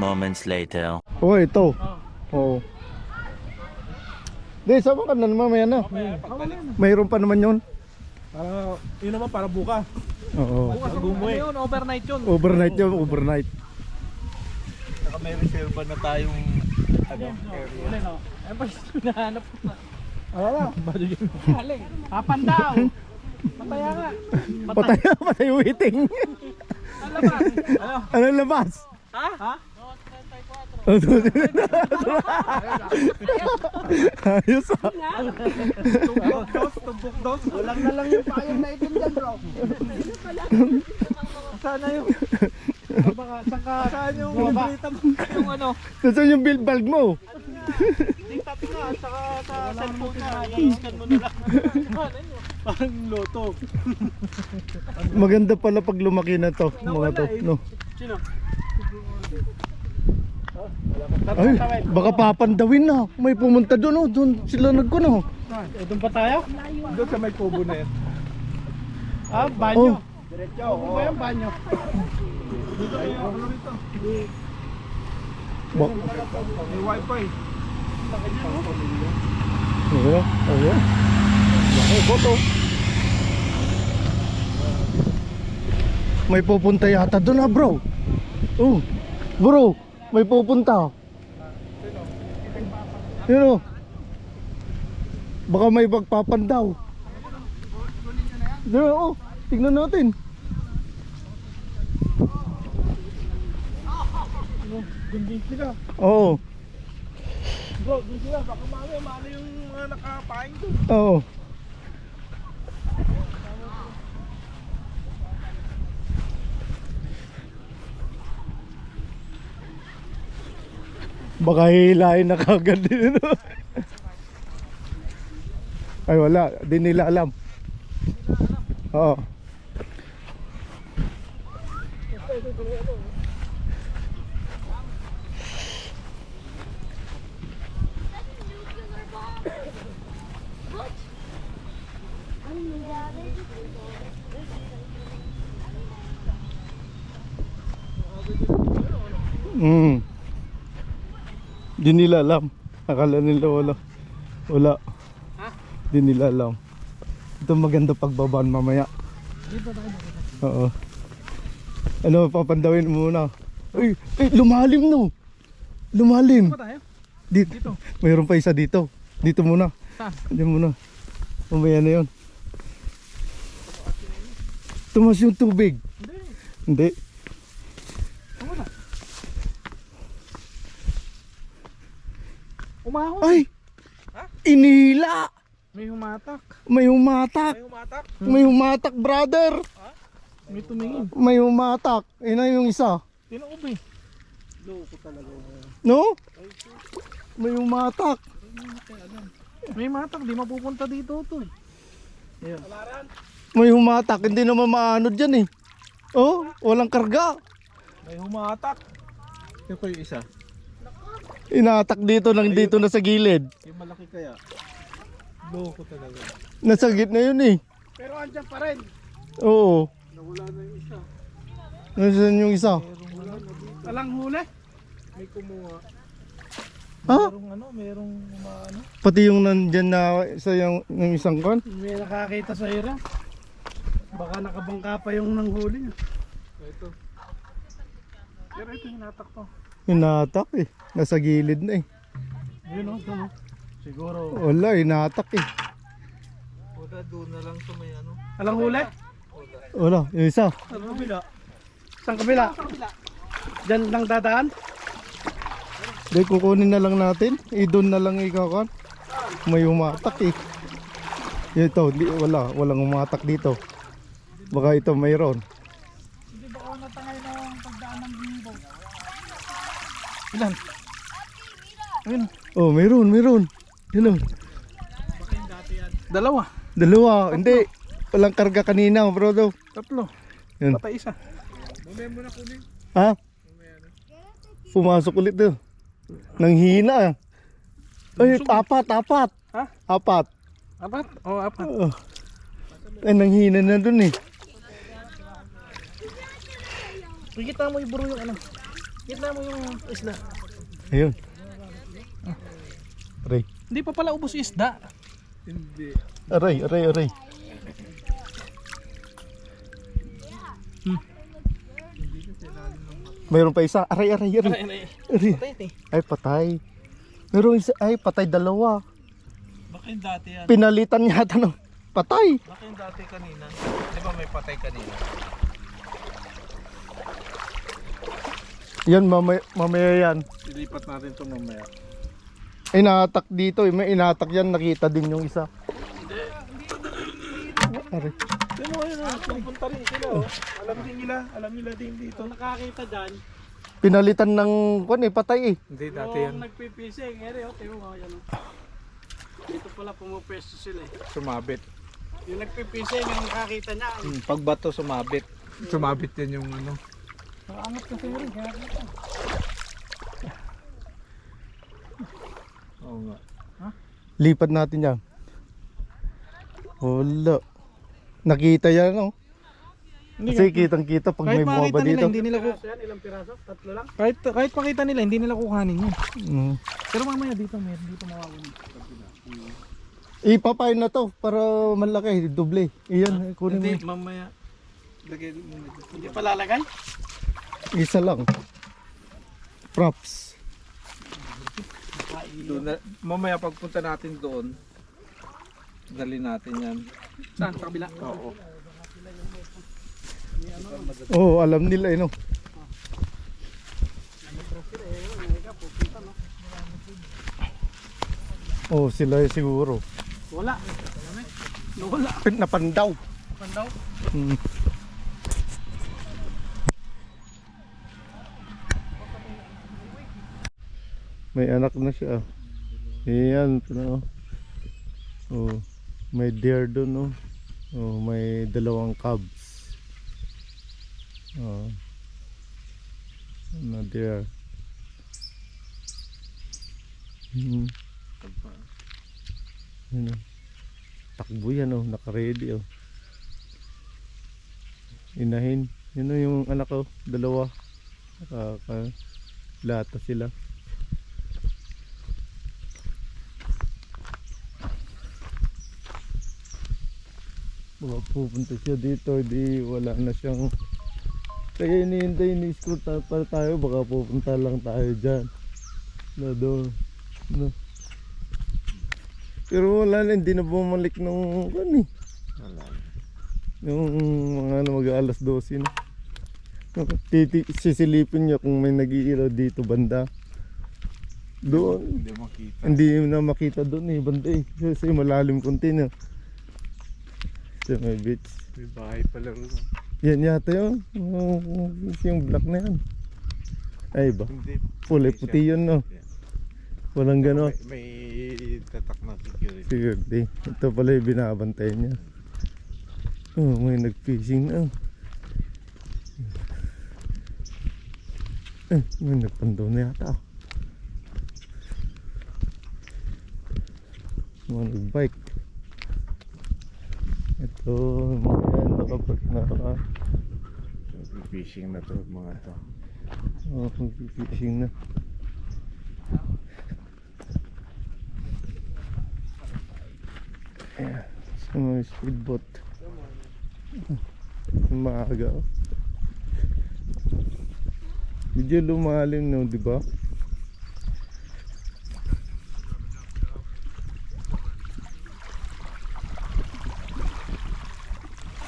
Moments later. Oh, ito. Oo. Di, sama ka na mamaya na. Mayroon pa naman yun. Para, yun naman para buka. Oo. Bukas yun, overnight yun. Overnight yun, overnight. Saka may reserva na tayong area. Wala no? Ay pa hinahanap ko na. Wala. Haling. Hapan daw. Pataya nga. Patay waiting. Ano ba? Ano labas? Ha? Ha? Ayos ah. Tumbok dos. Walang na lang yung payong na ito dyan bro. Sana yung saan yung yung ano? Nasaan yung build bag mo? TikTok na saka sa cellphone na i-scan mo na lang. Parang loto. Maganda pala pag lumaki na to, mga to, no. Sino? Ay, baka papandawin na. May pumunta doon, oh. Doon sila nagkuno. Doon pa tayo? Doon sa may kubo na yan. Ah, banyo. Oh. Diretso. Ano ba yung banyo? Dito may ano rito. May wifi. Oo, oo. Laki boto. May pupunta yata doon, ah, bro. Oh. Bro, may pupunta. Yun, oh. Baka may magpapandaw. Doon, oh. Tingnan natin. Doon din sila. Oo. Bro, doon sila. Baka mali yung mga nakapain doon. Oo. Baka hihilahin na kagad din, no? Ay wala, di nila alam. Oo. Di nila alam. Akala nila wala. Wala. Di nila alam. Ito maganda pagbabaan mamaya. Oo. Ano, papandawin muna. Ay, lumalim no. Lumalim. Dito. Mayroon pa isa dito. Dito muna. Dito muna. Mamaya na yun. Tumas yung tubig. Hindi. Umahon. Ay! Inila! May humatak. May humatak! May humatak. May humatak, brother! May tumingin. May humatak. Ina yung isa. Tinuob eh. Loko talaga. No? May humatak. May humatak. Di mapupunta dito to eh. Ayan. May humatak. Hindi naman maano dyan eh. Oh, walang karga. May humatak. Ito pa yung isa. Inatak dito nang dito na sa gilid. Yung malaki kaya. Loko talaga. Nasa gitna yun eh. Pero andyan pa rin. Oo. Nawala na yung isa. Nasaan yung isa? Alang huli? May kumuha. Ha? Merong ano, merong ano. Pati yung nandyan na sa yung isang kon? May nakakita sa ira. Baka nakabangka pa yung nanghuli niya. Ito. Pero ito hinatak to. Inatak eh. Nasa gilid na eh. Yun o, doon o. Siguro. Wala, inatak eh. Wala, doon na lang sa may ano. Alang huli? Wala, yung isa. Saan kabila? Saan kabila? Diyan lang dadaan? Dahil kukunin na lang natin. Doon na lang ikaw. May umatak eh. Ito, walang umatak dito. Baka ito mayroon. Hindi ba ako natangay ng pagdaan ng bimbo? Ilan? Ayun. Oh, mayroon. Yun oh. Dalawa. Dalawa, hindi. Walang karga kanina, bro daw. Tatlo. Yun. Patay isa. Mamaya mo na kunin. Ha? Pumasok ulit doon. Nang hina. Ay, apat. Ha? Apat. Apat? Oo, apat. Oh. Ay, nang hina na doon eh. Kita mo bro yung ano. Kitna mo yung isda. Ayun. Aray. Hindi pa pala ubos isda. Hindi. Aray, aray, aray. Mayroon pa isa. Aray, aray, aray. Aray. Patay eh. Ay, patay. Mayroon isa. Ay, patay dalawa. Baka yung dati yan. Pinalitan yata ng patay. Baka yung dati kanina. Di ba may patay kanina? Yan, mamaya yan. Ilipat natin ito mamaya. Inatak dito. May inatak yan. Nakita din yung isa. Aray. Hindi mo yun ah. Pupunta rin sila oh. Alam din nila. Alam nila din dito. Nakakita dyan. Pinalitan ng patay eh. Hindi dati yan. Yung nagpipising, ere o, tayo mga yan. Dito pala pumupesto sila eh. Sumabit. Yung nagpipising, yung nakakita niya. Pagbato sumabit. Sumabit yan yung ano. Nakaangat kasi rin, kaya kita. Oo nga. Lipat natin yan. Wala. Nakita yan oh. Kasi kitang kita pag may bumaba dito. Hindi nila Piraso yan, ilang piraso? Tatlo lang? kahit makita nila, hindi nila kukanin yun. Mm. Pero mamaya dito, meron dito mawawala. Ipapain na to para malaki, doble. Iyan, kunin Hindi, mo. mamaya. Lagay mo dito. Hindi pa lalagay? Isa lang. Props. Doon na, mamaya pagpunta natin doon, dali natin yan. Saan? Sa kabila? Oo. Oo, alam nila eh no. Oo, sila siguro. Wala. Wala. Napandaw. Pandaw? Hmm. May anak na siya. Ayan, no. Oh, may deer doon, no. Oh, may dalawang cubs. Oh. Na deer. Ano? Takbo yan, oh, naka-ready, oh. Inahin. Yun, oh, yung anak ko, dalawa. Lata sila. Baka pupunta siya dito, di wala na siyang, kaya hinihintay ni Scott para tayo, baka pupunta lang tayo dyan na doon, no. Pero wala na, hindi na bumalik nung ano eh, yung mga mag-alas 12 na. Sisilipin niya kung may nag-iilaw dito banda doon, Hindi makita. hindi na makita doon eh, banda eh, kasi malalim konti na sa may beach. May bahay pala rin. Yan yata yun. Yung black na yan. Ay ba? Hindi. Kulay puti yun, no? Walang gano'n. May tatak na security. Security. Ito pala yung binabantayan niya. Oh, may nag-fishing na. May nagpandaw na yata. Mga nag-bike. Ito, mga yan, naka Fishing na to mga to. oh, mag-fishing na. Ayan, sa mga speedboat. Maaga, oh. Medyo lumalim, no, di ba?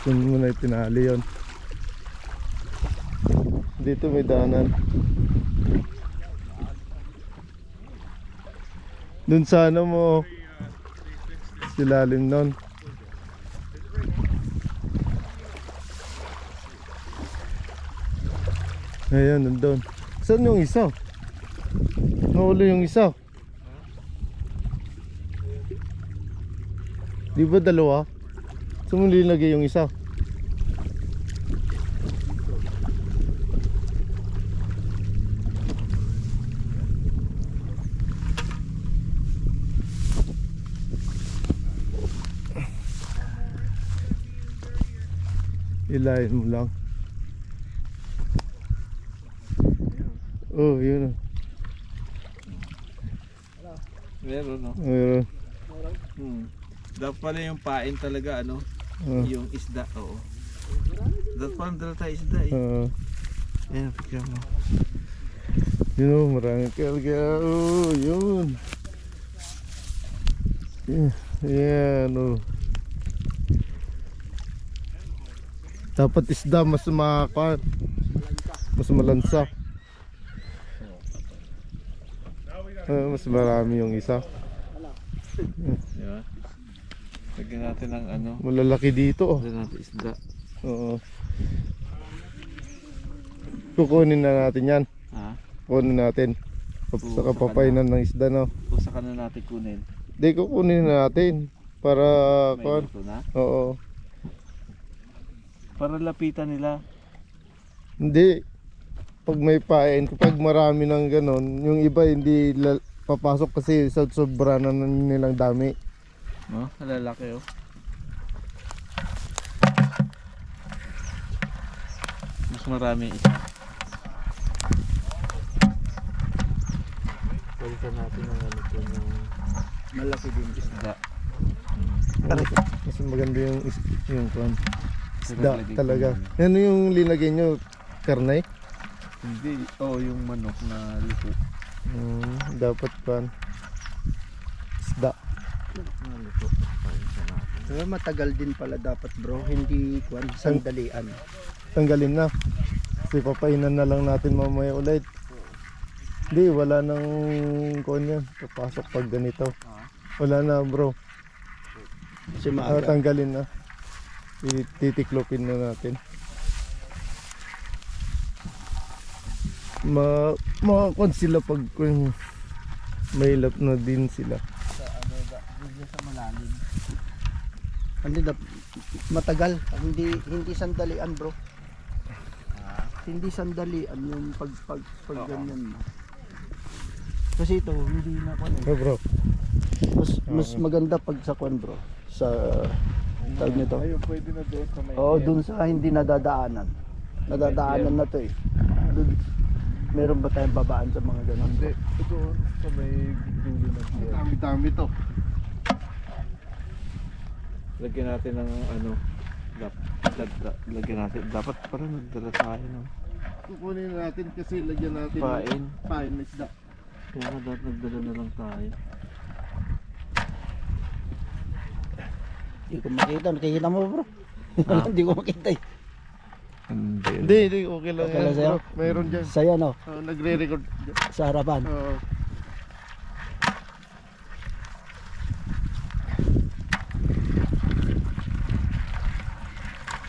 Doon muna itinali yun. Dito may daanan. Doon sa ano mo, silalim nun. Ayan, nandun. Saan yung isa? Nahuli yung isa. Di ba dalawa? Saan mo nilagay yung isa? Ilayin mo lang. Oh, yun. Meron, no? Meron. Dapat pala yung pain talaga, ano? Oh. Yung isda, oo. Dapat pala dala tayo isda eh. Ayan, picture mo. Yun o, maraming karga. Oh, yun. Yan o. Dapat isda mas makakat. Mas malansa. Mas marami yung isa. Diba? Lagyan natin ng ano. Malalaki dito. Lagyan natin isda. Oo. Kukunin na natin yan. Ha? Kukunin natin. Sa kapapainan ng isda, no? Kung saka na natin kunin. Hindi, kukunin na natin. Para, May luto na? oo. Para lapitan nila. Hindi. Pag may pain, kapag marami ng ganon, yung iba hindi papasok kasi sa sobra na nilang dami. No? Malalaki oh. Mas marami isa. Palitan natin ang ano po ng malaki din isda. Mas maganda yung kwan. Isda Lagay ko talaga. namin. Ano yung linagay nyo? Karnay? Hindi, yung manok na luto. Dapat kwan. Isda. Na luto. Pero matagal din pala dapat bro, hindi kwan, sandalian. Tanggalin na. Kasi papainan na lang natin mamaya ulit. Hindi, wala nang kwan yan. Papasok pag ganito. Wala na bro. Kasi maaga. Tanggalin na. Titiklopin na natin. Makakon sila pag kung mailap na din sila. Sa ano ba? Dito sa malalim. Hindi matagal, hindi sandalian bro. Hindi sandalian yung pag ganyan. Kasi ito hindi na kwan. Oh, bro. Mas maganda pag sa kwan bro. Sa tawag nito. Ayun, pwede na doon sa may Oo, dun sa hindi nadadaanan. Nadadaanan na to eh. Dun, meron ba tayong babaan sa mga ganun? Hindi, ito sa may dulo ng pier. Dami-dami to. Lagyan natin ng ano, lagyan natin. Dapat parang nagdala tayo ng Kukunin natin kasi lagyan natin pain. pain na isda. Kaya nga dapat nagdala na lang tayo. Hindi ko makita. Nakikita mo bro? Hindi ko makita eh. Hindi, okay lang Okay yan, lang sa'yo? bro. Mayroon dyan. Sa'yo no? Nagre-record. Sa harapan. Oo.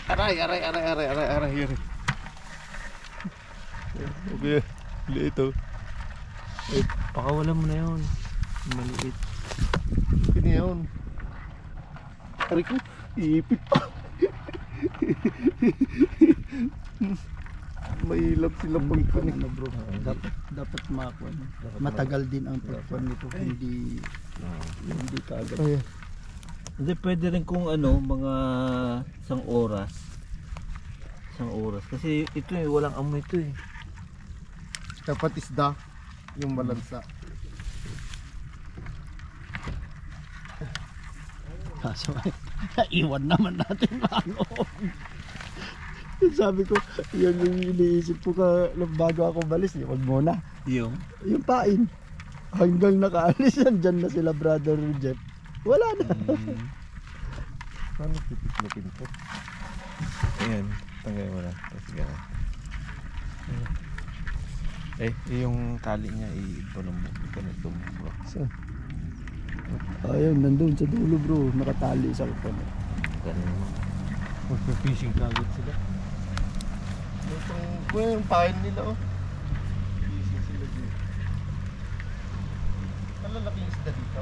Aray. Okay, liit oh. Pakawalan mo na yun. Maliit. Kini yun. Aray ko, iipit pa. Mahilap sila Hindi ko pagpanik. na bro. Dapat makakuha. Matagal din ang pagkuha nito. Hindi kaagad. Ay, Hindi, pwede rin kung ano, mga isang oras. Kasi ito eh, walang amoy ito eh. dapat isda yung malansa. Kaso iwan naman natin ano. Sabi ko, yun yung iniisip ko bago ako balis, wag muna. Yung? Yung pain. Hanggang nakaalis, nandyan na sila brother Jeff. Wala na. Paano titiklopin to? Ayan, tanggalin mo na. Tapos gano'n. Yung tali niya, ganito mo bro. Saan? Ayun, nandun sa dulo bro, nakatali sa kapon. Ganun mo. Magpa-fishing kagad sila. Yung pain nila oh. Fishing sila dito. Malalaking isda dito.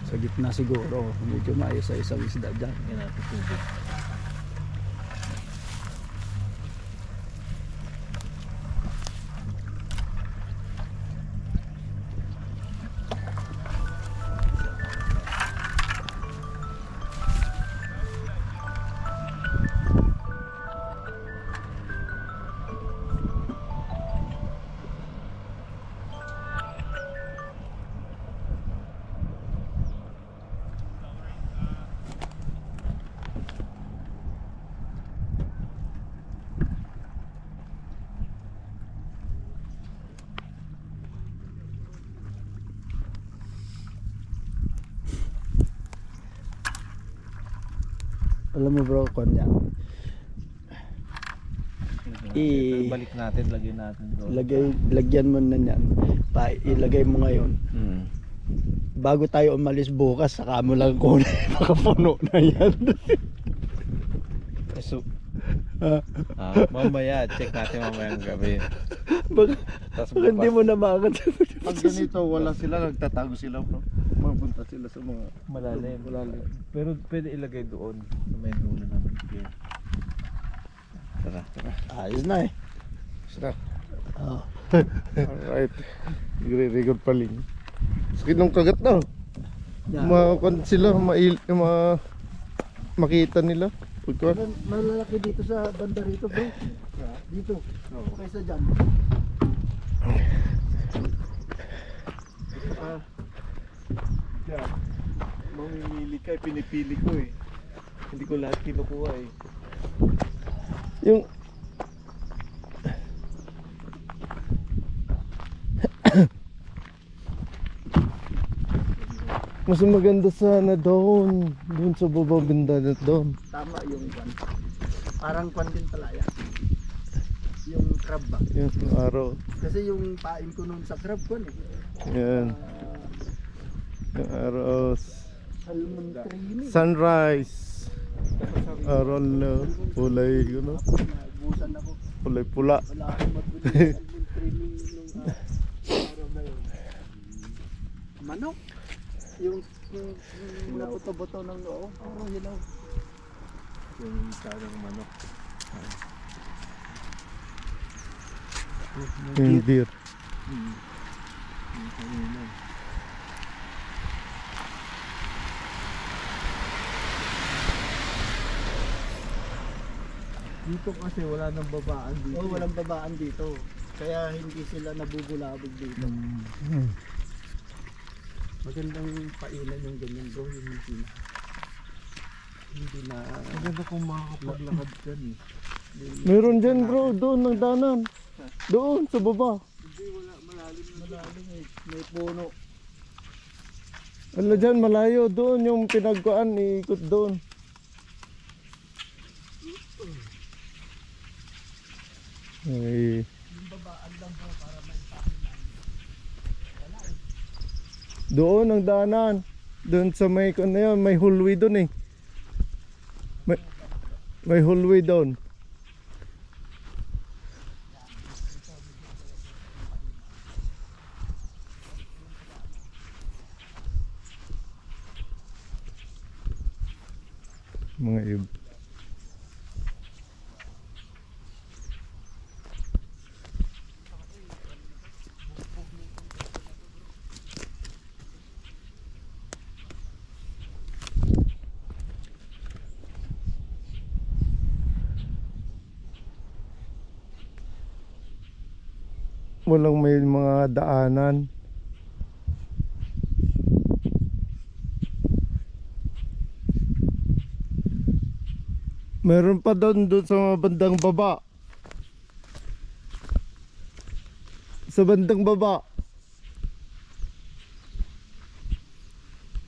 Sa gitna siguro, medyo maayos sa isang isda dyan. Yan natin tubig. Alam mo bro, kanya. Balik natin, lagyan natin doon. Lagyan mo na yan. Ilagay mo ngayon. Bago tayo umalis bukas, saka mo lang kunin. Nakapuno na yan. So, mamaya, check natin mamayang gabi. Tapos Baka hindi mo na makakot. Pag ganito, wala sila, nagtatago sila bro. Mapunta sila sa mga malalim. Pero pwede ilagay doon sa may dulo namin. Tara. Ayos na eh. Sira. Oh. Alright. Nagre-record pa rin. Sakit ng kagat na. Yeah. Sila, makita nila. Malalaki dito sa banda rito bro. Dito. Kaysa dyan. Yan. Mamimili ka, pinipili ko eh. Hindi ko lahat kinukuha eh. Yung mas maganda sana doon sa babang banda na doon. Tama yung kwan. Parang kwan din pala yan. Yung crab ba? Yung araw. Kasi yung pain ko nun sa crab kwan eh. Yan. Yung araw. Salmon creamy. Sunrise. Araw na kulay ano? Nabusan ako. Kulay pula. Wala akong mabili ng salmon creamy nung araw na yun. Manok. Yung naputo-buto ng noo. Parang hilaw. Yung sarang manok. Yung deer. Yung kanina. Dito kasi wala nang babaan dito. Oh, walang babaan dito. Kaya hindi sila nabubulabog dito. Magandang painan yung ganyan bro, yung hindi na Maganda kung makakapaglakad dyan eh. Meron dyan bro, doon ng danan. Doon sa baba. Hindi, wala, malalim eh. May puno. Ala dyan malayo, doon yung pinagkuan, iikot doon. Ay. Doon ang daanan. Doon sa may ano yun, may hallway doon eh. May hallway doon. Mga ib. Walang may mga daanan. Meron pa doon sa mga bandang baba. Sa bandang baba.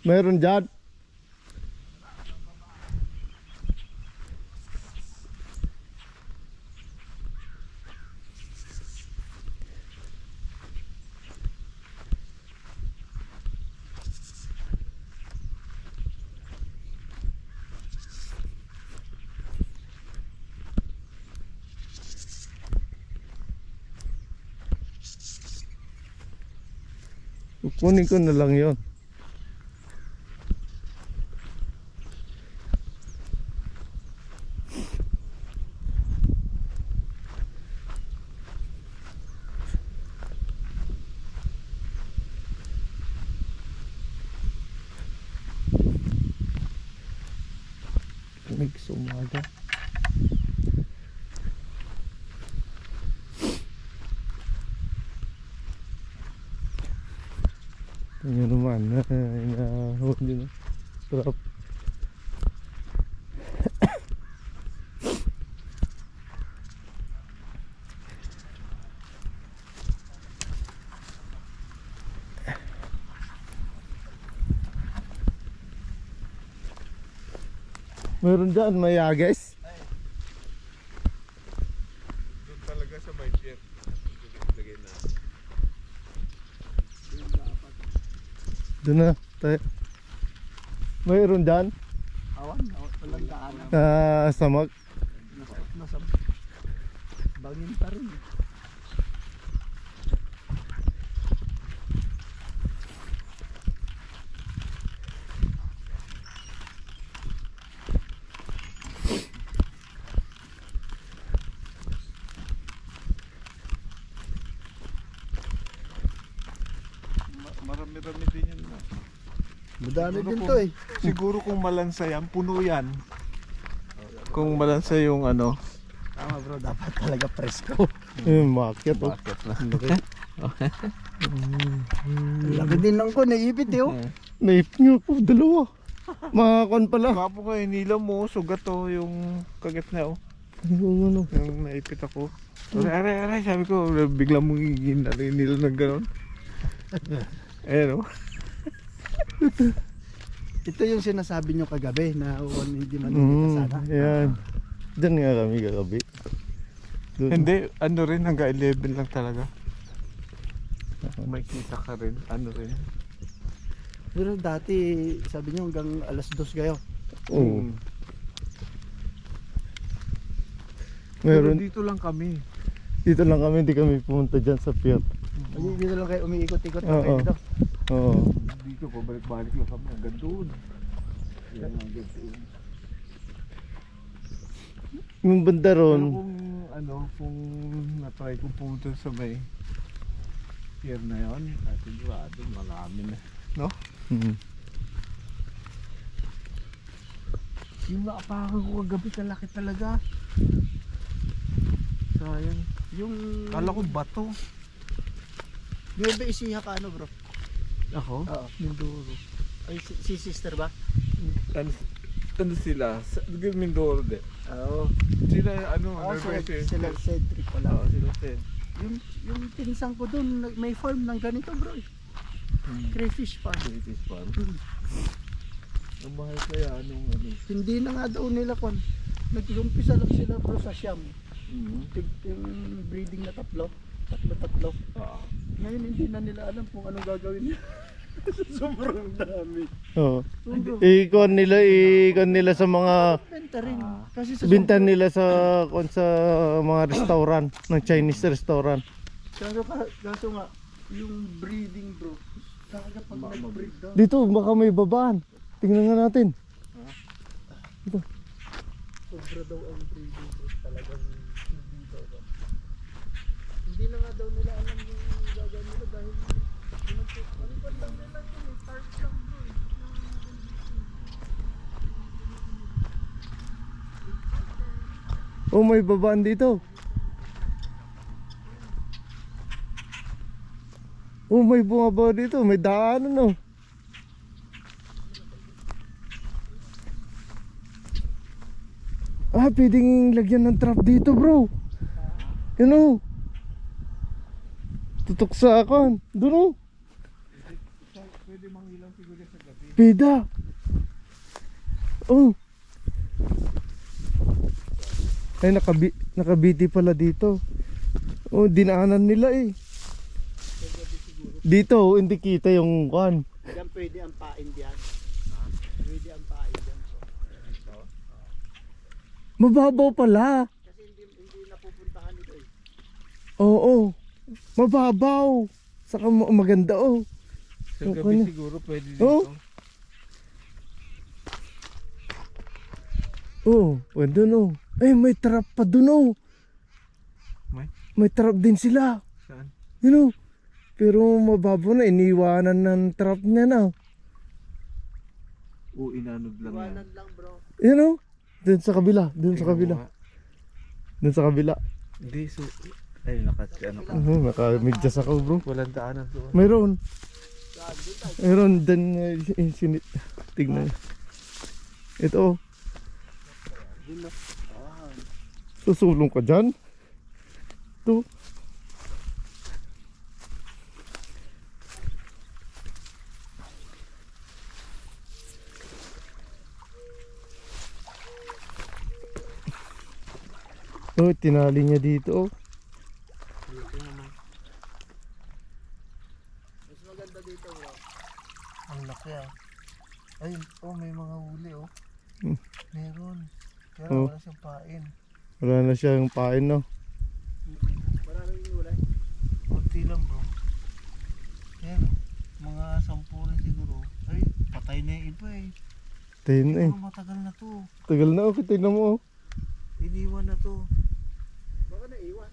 Meron dyan. Kunin ko na lang yon. Lamig sa umaga. Tingnan naman, nahuli na. Sarap. Meron dyan, may agis. Doon talaga sa may pier. Lagay na. Doon na tayo. Mayroon dyan. Awan, walang daanan. Samag. Nasa bangin pa rin. Marami-rami din yun. Madami Siguro din kung- to eh. Siguro kung malansa yan, puno yan. Kung malansa yung ano. Tama bro, dapat talaga presko. Ayun, maakyat oh. Bakit na? Laki din lang ko, naipit eh oh. Naip nyo po, dalawa. Makakon pala. Kapo ko nila mo, sugat to yung kagat na oh. Yung ano. Yung naipit ako. Aray, sabi ko, biglang mong ginalay nila ng gano'n. Ayan oh. Ito yung sinasabi nyo kagabi na hindi man sana. Yan. Diyan nga kami kagabi. Doon. Hindi, ano rin, hanggang 11 lang talaga. May kita ka rin, ano rin. Pero dati, sabi nyo hanggang alas 2 kayo. Oo. Pero Meron. dito lang kami. Dito lang kami, hindi kami pumunta dyan sa pier. Dito lang kayo umiikot-ikot na Oo. kayo dito. Oo. Dito po, balik-balik lang kami hanggang doon. Yan, hanggang doon. Yung banda Pero ron, kung na-try ko pumunta sa may pier na yun, at sigurado marami na. No? hmm. Yung naapakan ko kagabi, kalaki talaga. Sayang. Yung... Kala ko bato. Yung ba isiha ka ano bro? Ako? Oo. Mindoro. Ay, si sister ba? Ano sila? Mindoro din. Oo. Sila ano, Sila Cedric pala. Oo, sila Ted. Yung pinsang ko dun, may farm ng ganito bro eh. Crayfish farm. British farm. Ang mahal kaya anong ano. Hindi na nga daw nila kon. Nag-umpisa lang sila bro sa Siam. Yung breeding na tatlo. Tatlo. Ah. Ngayon hindi na nila alam kung anong gagawin nila. Sobrang dami. Oo. Sobrang Ikon nila sa mga benta rin. Kasi sa bintan nila sa mga restaurant, ng Chinese restaurant. Kaso nga, yung breeding bro, talaga pag nag-breed daw. Dito baka may babaan. Tingnan nga natin. Sobra daw ang breeding bro. Talagang hindi daw. Hindi na nga daw nila alam yung gagawin nila dahil ano pa lang nila yun eh, tarp lang bro eh. Oh, may babaan dito. Oh, may bumaba dito. May daanan oh. Pwedeng lagyan ng trap dito bro. Yun oh. Tutok sa akin. Doon oh. Pwede mangilang siguro sa gabi. Pida. Oh. Ay nakabiti pala dito. Oh, dinaanan nila eh. Dito oh, hindi kita yung kan. Diyan pwede ang pain diyan. Pwede ang pain diyan. Mababaw pala. Kasi hindi napupuntahan ito eh. Oo. Mababaw. Saka maganda oh. Sa Yung gabi kanya. siguro pwede dito. Oh. Oh, pwede no. Eh, may trap pa dun oh. May trap din sila. Saan? You know. Pero mababaw na. Iniwanan ng trap niya na. O inanod lang yan. Iwanan lang bro. You know. Dun sa kabila. Dun sa kabila. Dun sa kabila. Hindi, so... Ay, ano ka. Naka-medyas ako bro. Walang daanan doon. Mayroon. Mayroon din. Tignan. Ito oh. Susulong ka dyan. Ito. Oh, tinali niya dito oh. Dito naman. Mas maganda dito bro. Ang laki ah. Ay, oh may mga huli oh. Hmm. Meron. Kaya Oh. wala siyang pain. Wala na siyang pain no. Maraming gulay. Kunti lang bro. Ayan oh. Mga 10 rin siguro. Ay, patay na yung iba eh. Tayo na eh. Siguro matagal na to. Tagal na oh, tingnan mo oh. Iniwan na to. Baka naiwan.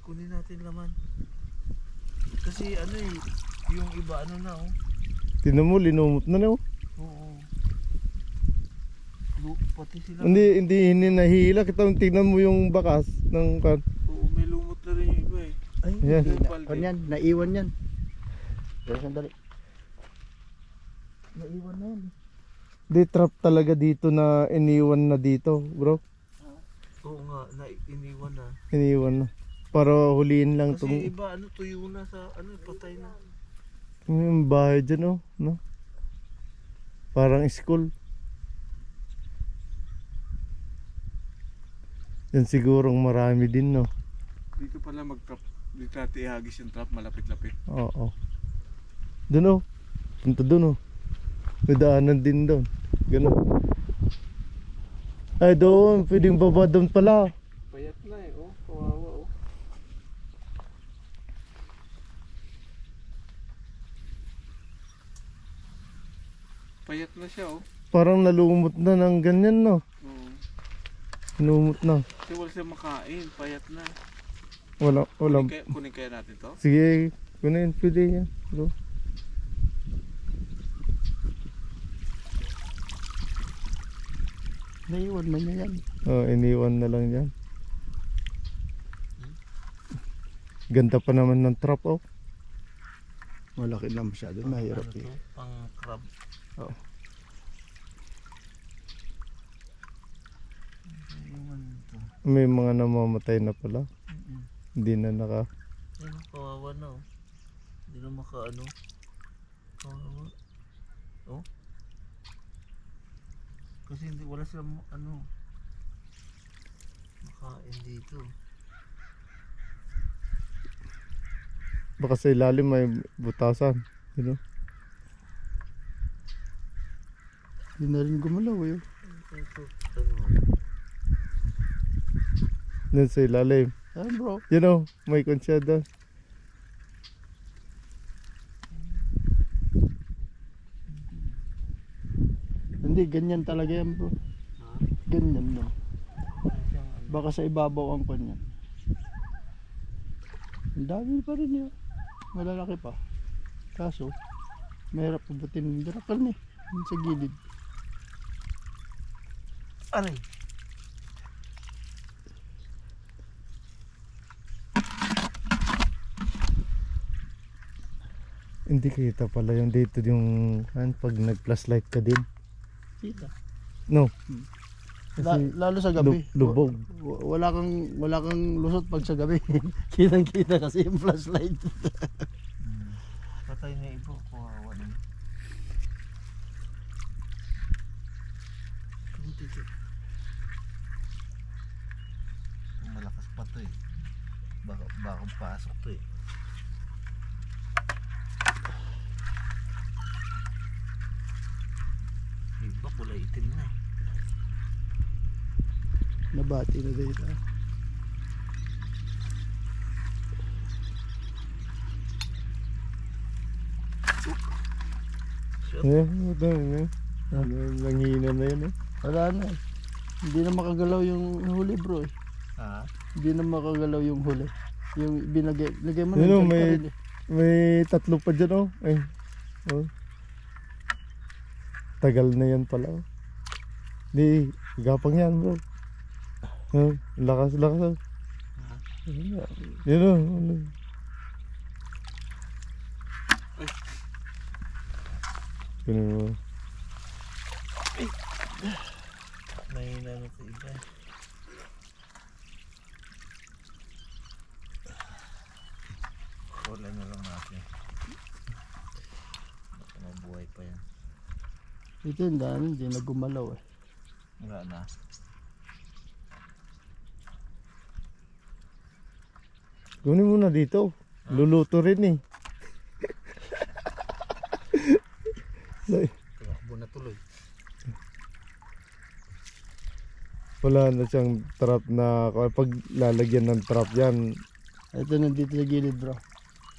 Kunin natin laman. Kasi ano eh, yung iba ano na oh. Tingnan mo, linumot na no. Oo. Pati sila. Hindi nahihila. Tingnan mo yung bakas ng kan. Oo, may lumot na rin yung iba eh. Ay, Ayan. yan, naiwan yan. Pero sandali. Naiwan na yan. Di trap talaga dito na iniwan na dito, bro. Oo nga, iniwan na. Iniwan na. Para huliin lang Kasi tong iba ano, tuyo na sa ano, patay na. yung bahay dyan oh, no? Parang school. Yan sigurong marami din no. Dito pala mag-trap. Dito natin ihagis yung trap, malapit-lapit. Oo. Doon oh. Punta doon oh. May daanan din doon. Ganun. Ay doon, pwedeng baba doon pala. Payat na eh, oh. Kawawa oh. Payat na siya oh. Parang nalumot na ng ganyan no. Oo. Lumot na. Kasi wala siya makain, payat na. Wala. Kunin kaya natin to? Sige, kunin pwede yan. Bro. Naiwan man niya yan. Oh, iniwan na lang yan. Ganda pa naman ng trap oh. Malaki lang masyado. Mahirap Ano eh. to? Pang crab. Oo. Ayun to. May mga namamatay na pala. Hindi na naka. Ayun, kawawa na oh. Hindi na makaano. Kawawa. Oh. Kasi hindi wala silang ano makain dito. Baka sa ilalim may butasan. You know? Hindi na rin gumalaw eh. Ito, ano? Doon sa ilalim. Ayan bro. You know, may konsya doon. Hindi, ganyan talaga yan bro. Ha? Ganyan no. Siyang ano? Baka sa ibabaw ang kanya. Ang dami pa rin yun. Malalaki pa. Kaso, mahirap pabutin. Darakal ni. Yung sa gilid. Aray! Hindi kita pala yung dito yung pag nag-flashlight ka din. Kita. No. La- Kasi lalo sa gabi. lubog. Wala kang lusot pag sa gabi. Kitang kita kasi yung flashlight. Patay na iba, kawawa naman. Dito. Malakas pa to eh. Baka pasok to eh. Iba kulay itim na eh. Nabati na dito. Ito yun. Nanghina na yun. Wala na eh. Hindi na makagalaw yung huli bro eh. Ha? Hindi na makagalaw yung huli. Yung lagay mo Yun, nandiyan pa may- rin eh. May tatlo pa dyan oh. Ay. Oh. Tagal na yan pala oh. Di, gapang yan bro. Lakas. Oh. Yun oh. Ano. Kunin mo. Mahina na sa iba. Wala na lang natin. Baka mabuhay pa yan. Ito yung dami, hindi na gumalaw eh. Wala na. Kunin mo na dito. Luluto rin eh. Tumakbo na tuloy. Wala na siyang trap na pag lalagyan ng trap yan. Ito nandito sa gilid bro.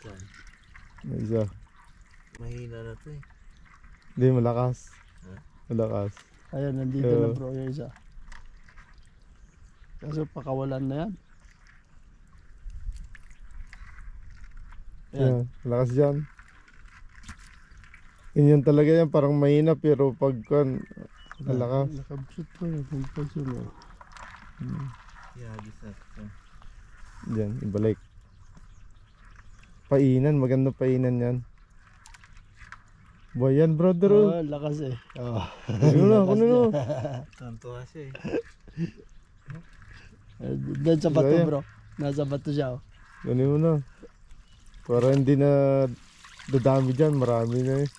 Saan? May isa. Mahina na to eh. Hindi, malakas. Huh? Malakas. Ayan, nandito na bro yung isa. Kaso pakawalan na yan. Ayan. Yan, malakas dyan. Yun talaga yan, parang mahina pero pag malakas. Nakabusot ko yun. Pagpasunod. Yagis na to. Diyan, ibalik. Painan, maganda painan yan. Buhay yan, brother. Oh, lakas eh. Oh. Kuno na. Tantuwa siya eh. Doon sa bato Ayan. bro. Nasa bato siya oh. Kunin mo na. Para hindi na dadami dyan, marami na eh.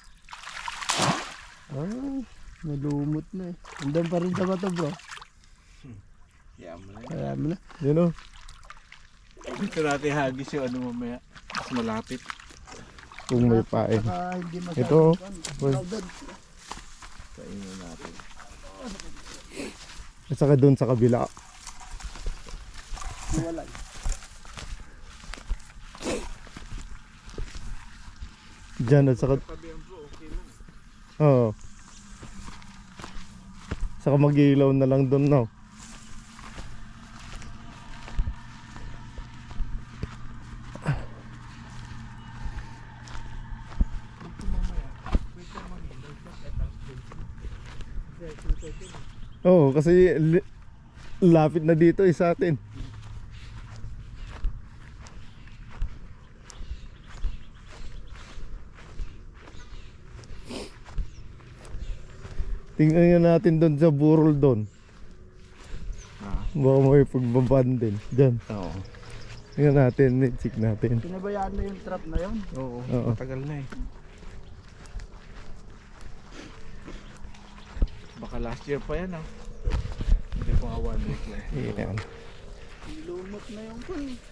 Ah, nalumot na eh. Andun pa rin sa bato bro. Yaman na Kaya mo na. Yan o. Dito natin hagis yung ano mamaya. Mas malapit. Kung may pain. Saka hindi masyadong Ito. crowded. Kainin natin. At saka doon sa kabila. Wala. Diyan at saka... Oo. Saka mag-ilaw na lang doon, no? Oo, kasi lapit na dito sa atin. Tingnan nga natin doon sa burol doon. Baka may pagbaban din. Diyan. Oo. Tingnan natin, check natin. Pinabayaan na yung trap na yun. Oo. Oo. Matagal na eh. Baka last year pa yan ah. Hindi pa nga 1 week na eh. Yan. Lumot na yung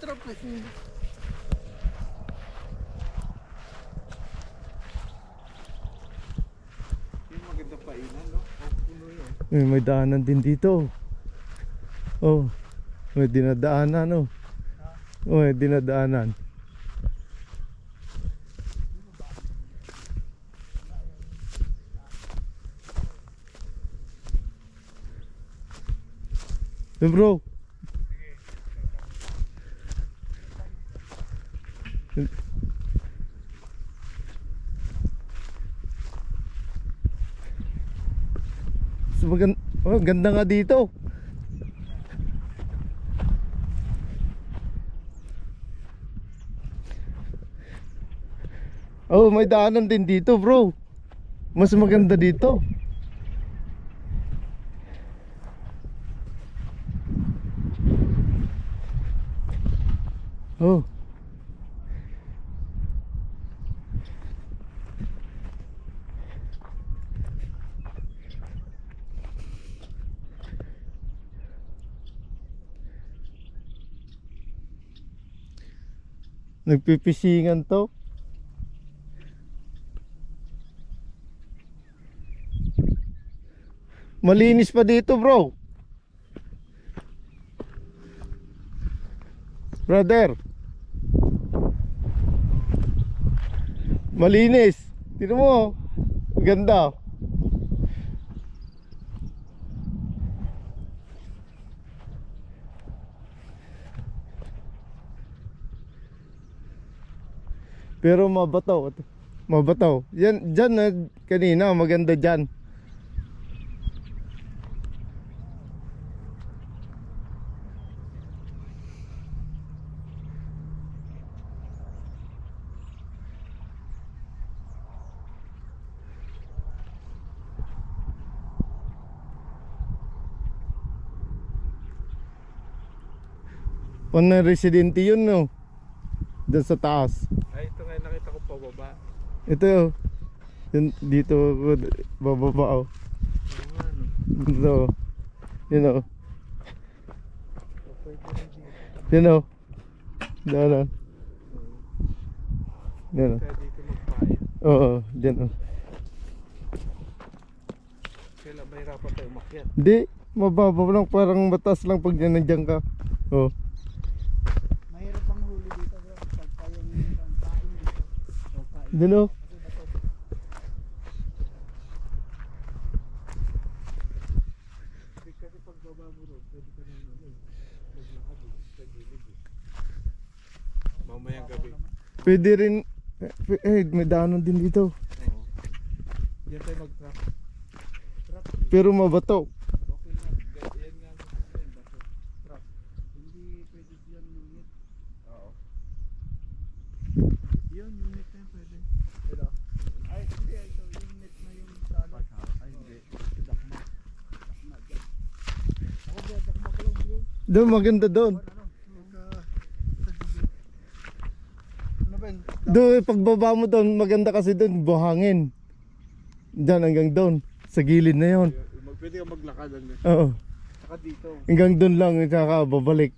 trap eh. Yung maganda pa inan no? Puno yun. May daanan din dito. Oh, may dinadaanan oh. Oh, may dinadaanan. Hey bro. So, ganda nga dito. Oh, may daanan din dito, bro. Mas maganda dito. Oh. Nagpipisingan to. Malinis pa dito, bro. Brother. Malinis. Tingnan mo. Ganda. Pero mabataw. Mabataw. Yan, dyan na kanina. Maganda dyan. Pang residente yun, no? Doon sa taas. Ay, ito nga nakita ko pa baba. Ito, yun, dito bababa, oh. Ito, yun, oh. Yun, oh. Daanan. Yan. Kaya dito magpain. Oo, dyan. Kailan mahirapan tayo umakyat. Hindi, mababa lang, parang mataas lang pag nandiyan ka. Oh. Mahirap ang huli dito bro. Pagka yung pain dito. O pain. Dun oh. Kasi pag baba mo ron, pwede ka nang maglakad sa gilid. Mamayang gabi. Pwede rin, may daanan din dito. Oo. Diyan tayo mag-trap. Pero mabato. Okay na. Yan nga gusto ko yun. Baso. Trap. Hindi pwede diyan unit. Oo. Yun, unit na yun pwede. Ito. Ay, hindi. Ito yung net na yung sa ano. Ay, hindi. Dakma. Ako ba, dakma ko lang bro. Doon, maganda doon. Ano ba yun? Doon, pagbaba mo doon, maganda kasi doon, buhangin. Diyan hanggang doon, sa gilid na yon. Pwede ka maglakad lang. Oo, Saka dito. hanggang doon lang, saka babalik.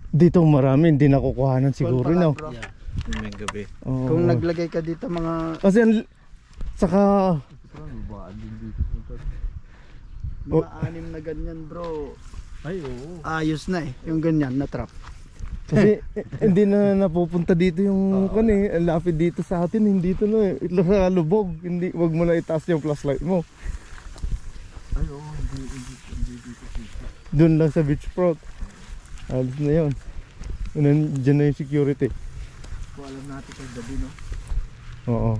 Dito marami, hindi nakukuhanan siguro, no? Yeah. May gabi. Oo. Kung naglagay ka dito mga Kasi, saka, Parang babaan din dito. mga anim na ganyan bro. Ay, oo. Ayos na eh. Yung ganyan na trap. kasi hindi na napupunta dito yung lapid dito sa atin, hindi dito na sa lubog. Hindi, wag mo na itaas yung flashlight mo. Ay, oo. Hindi dito. Doon lang sa beachfront. Alis na yun. Diyan na yung security. Kung alam natin kay gabi, no? Oo.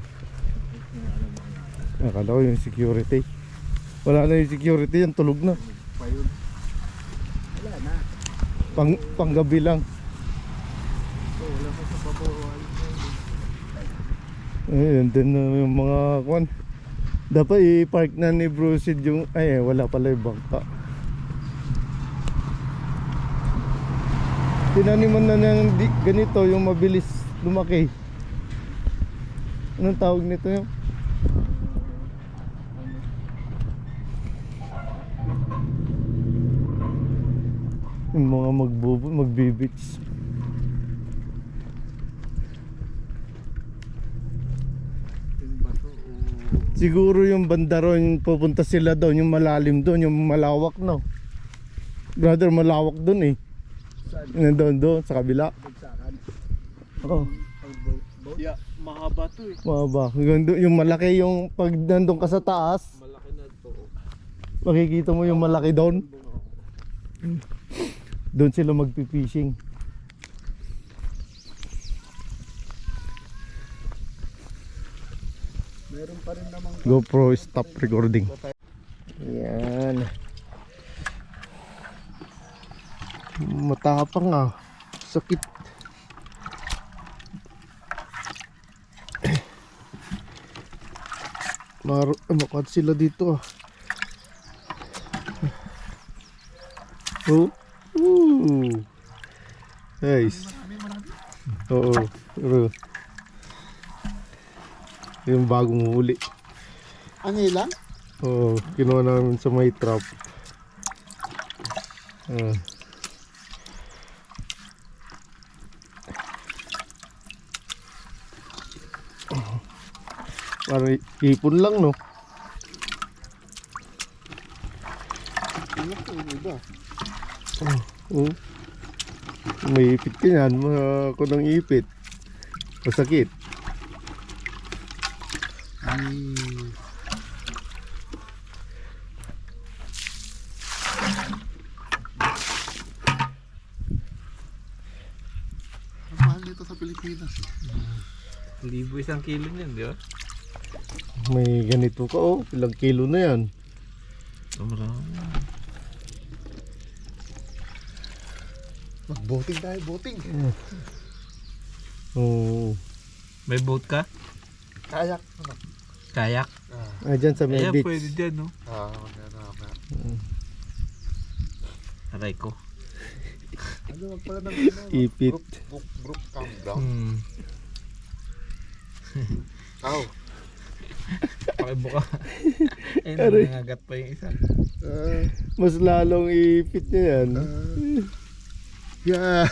Akala ko yung security. Wala na yung security yan, tulog na. Pa yun. Wala na. Panggabi lang. Wala pa sa babaw. Ayun, din na yung mga kwan. Dapat i-park na ni Brucid yung, wala pala yung bangka. Tinaniman na ng ganito, yung mabilis lumaki. Anong tawag nito yung? Yung mga magbibits. Yung bato o... Siguro yung banda ron, pupunta sila doon, yung malalim doon, yung malawak, no? Brother, malawak doon eh. Saan? Doon, sa kabila. Bagsakan. Oo, Yeah, mahaba to eh. mahaba. Hanggang doon, yung malaki, yung pag nandun ka sa taas, Malaki na to. makikita mo yung malaki doon. Doon sila magpipishing. Meron pa rin namang GoPro, stop recording. Yan. Matapang ah. Sakit. Makat sila dito ah. Oh. Ooh. Nice. Oo. Pero yung bagong huli. Ang ilan? Oo, kinuha namin sa may trap. Parang ipon lang, no? Ano ko iba? Oo. May ipit ka yan, mga kunang ipit. Masakit. Mahal dito sa Pilipinas. 1,000 kilo niyan, di ba? May ganito ka, oh. Ilang kilo na yan. Marami. Mag-boating tayo, boating. Oo. May boat ka? Kayak. Kayak? Ah, dyan sa may Ayan, beach. pwede dyan, no? Maganda. Aray ko. Ano, wag pala ng Ipit. Brook, calm down. Ow. Pakibuka. Ayun, Aray. nangangagat pa yung isa. Mas lalong ipit niya yan. Yeah.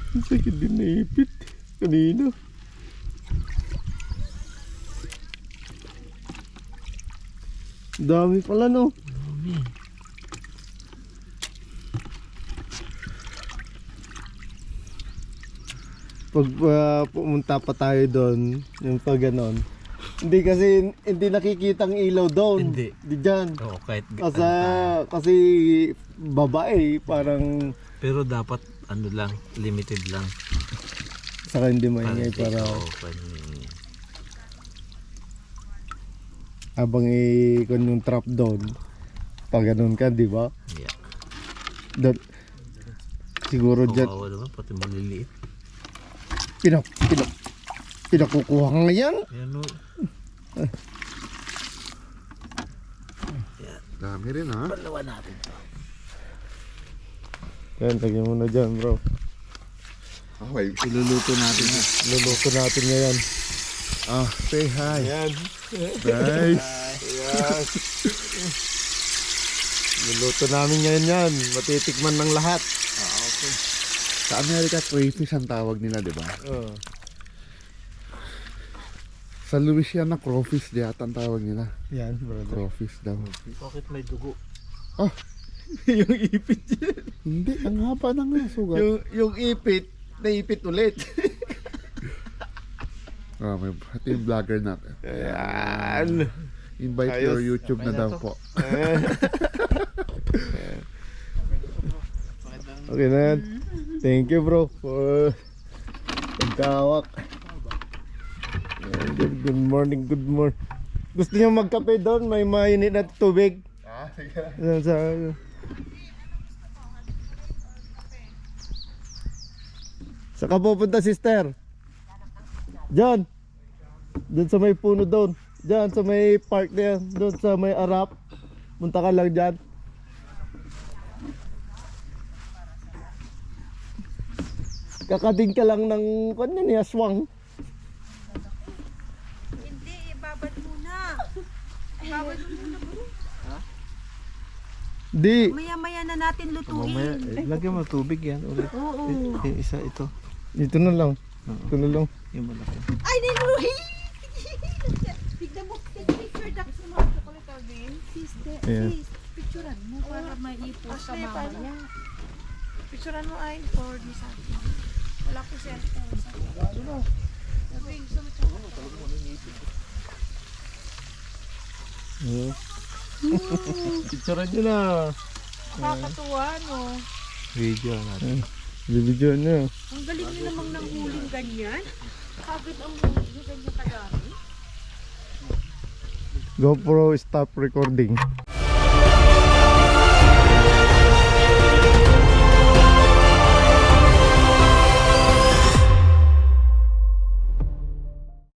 Ang sakit din na ipit. Kanina. Dami pala no. Pag pumunta pa tayo doon, yung pag ganon. Hindi kasi hindi nakikita ang ilaw doon. Hindi. Di dyan. Oo, kahit Kasi babae, parang pero dapat ano lang, limited lang. saka hindi maingay para Oo, hindi. habang ikon yung trap doon. Pag ganun ka, di ba? Yeah. Siguro dyan, Kawawa naman, pati maliliit. pinakukuha ka ngayon. Yan o. Dami rin ha. Palawan natin to. Yan, lagyan mo na dyan bro. Okay. Iluluto natin na. Luluto natin ngayon. Say hi. Ayan. Guys. Ayan. Luluto namin ngayon yan. Matitikman ng lahat. Okay. Sa Amerika, crayfish ang tawag nila, di ba? Oh. Sa Louisiana, crawfish di ata ang tawag nila. Yan, brother. Crawfish daw. Bakit may dugo? Yung ipit yan. Hindi, ang haba na nga sugat. Yung ipit, naipit ulit. May ito yung vlogger natin. Ayan. Invite Ayos. your YouTube na Okay na daw to. po. Okay na yan. Thank you bro for pagkawak. Good morning, good morning. Gusto niyo magkape doon? May mainit na tubig. Sige. Saka pupunta sister? Diyan. Doon sa may puno doon. Diyan sa may park na yan. Doon sa may arap. Punta ka lang diyan. Kakading ka lang ng kanya ni aswang. Hindi, ibabad muna. Ibabad mo muna bro. Di. Maya-maya na natin lutuin. Lagyan mo tubig yan ulit. Oo. Isa ito. Dito na lang. Ito na lang. Yung malaki. Ay, niluhi! Tignan mo, picture dax mo mga chocolate Alvin. Sister, Ayan. please, picturean mo para maipos sa mamaya. Picturean mo ay for this atin. Wala ko cellphone. Sabi, gusto mo Picturean nyo na. nakakatuwa, no? Video natin. Bibidyo nyo. Ang galing nyo namang nang huling ganyan. Kagad ang huli, ganyan kadami. GoPro stop recording.